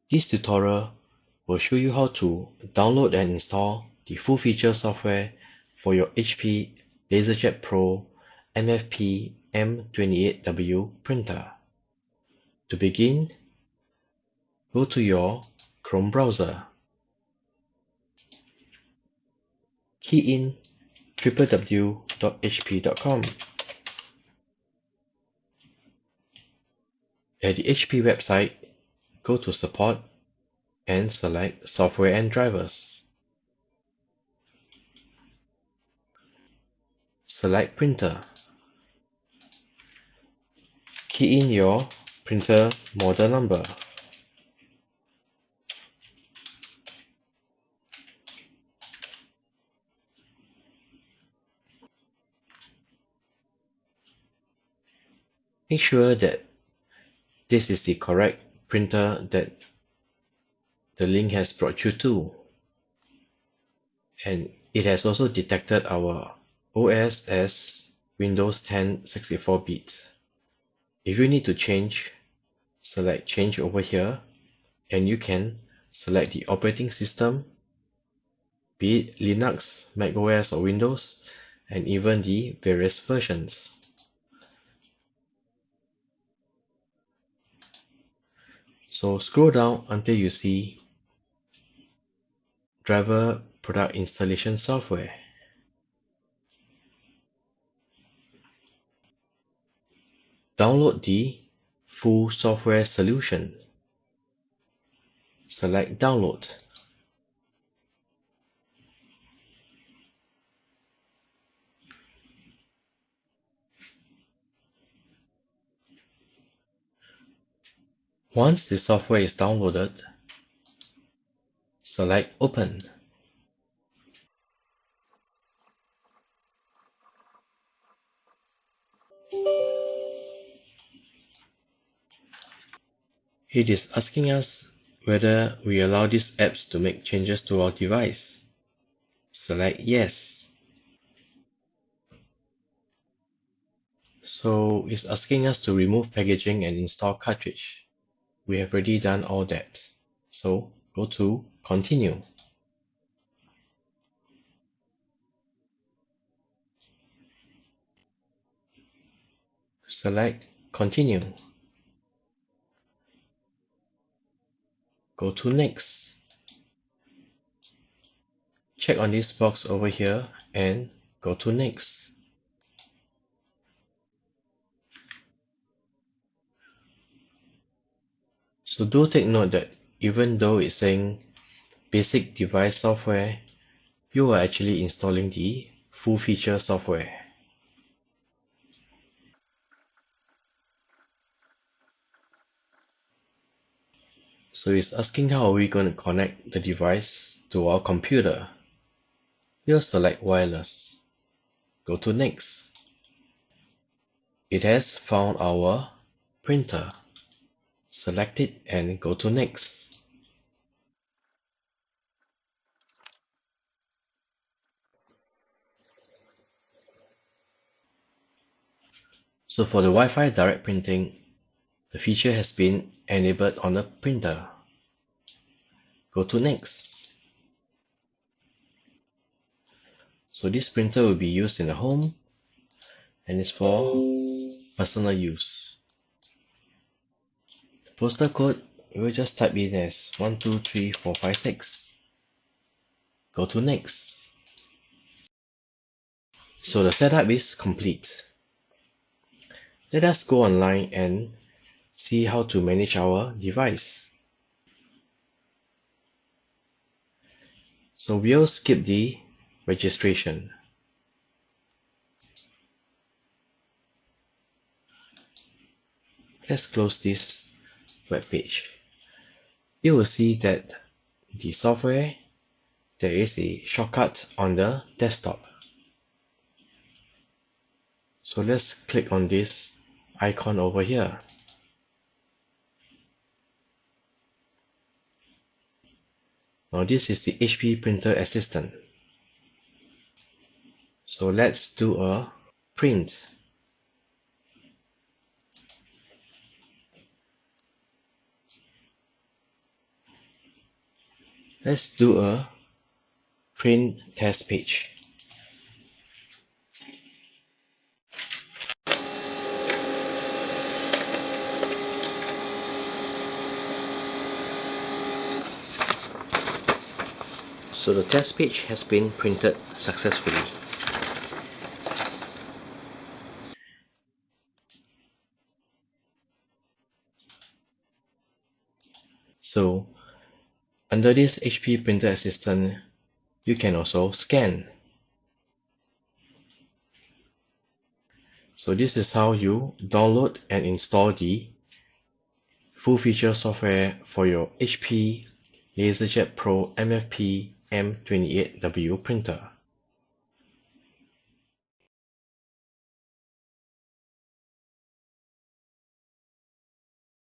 This tutorial will show you how to download and install the full-feature software for your HP LaserJet Pro MFP M28w printer. To begin, go to your Chrome browser. Key in www.hp.com. At the HP website, go to Support and select Software and Drivers. Select Printer. Key in your printer model number. Make sure that this is the correct printer that the link has brought you to, and it has also detected our OS as Windows 10 64-bit. If you need to change, select Change over here, and you can select the operating system, be it Linux, macOS or Windows, and even the various versions. So scroll down until you see Driver Product Installation Software. Download the full software solution. Select Download. Once the software is downloaded, select Open. It is asking us whether we allow these apps to make changes to our device. Select Yes. So it's asking us to remove packaging and install cartridge. We have already done all that. So go to Continue. Select Continue. Go to Next. Check on this box over here and go to Next. So do take note that even though it's saying basic device software, you are actually installing the full feature software. So it's asking how are we going to connect the device to our computer. We'll select wireless. Go to Next. It has found our printer. Select it and go to Next. So for the Wi-Fi direct printing, the feature has been enabled on the printer. Go to Next. So this printer will be used in the home and is for personal use. The postal code, we will just type in as 123456. Go to Next. So the setup is complete. Let us go online and see how to manage our device. So we'll skip the registration. Let's close this web page. You will see that the software, there is a shortcut on the desktop. So let's click on this icon over here. Now this is the HP Printer Assistant. So let's do a print. Let's do a print test page. So the test page has been printed successfully. So under this HP Printer Assistant, you can also scan. So this is how you download and install the full feature software for your HP LaserJet Pro MFP M28w printer.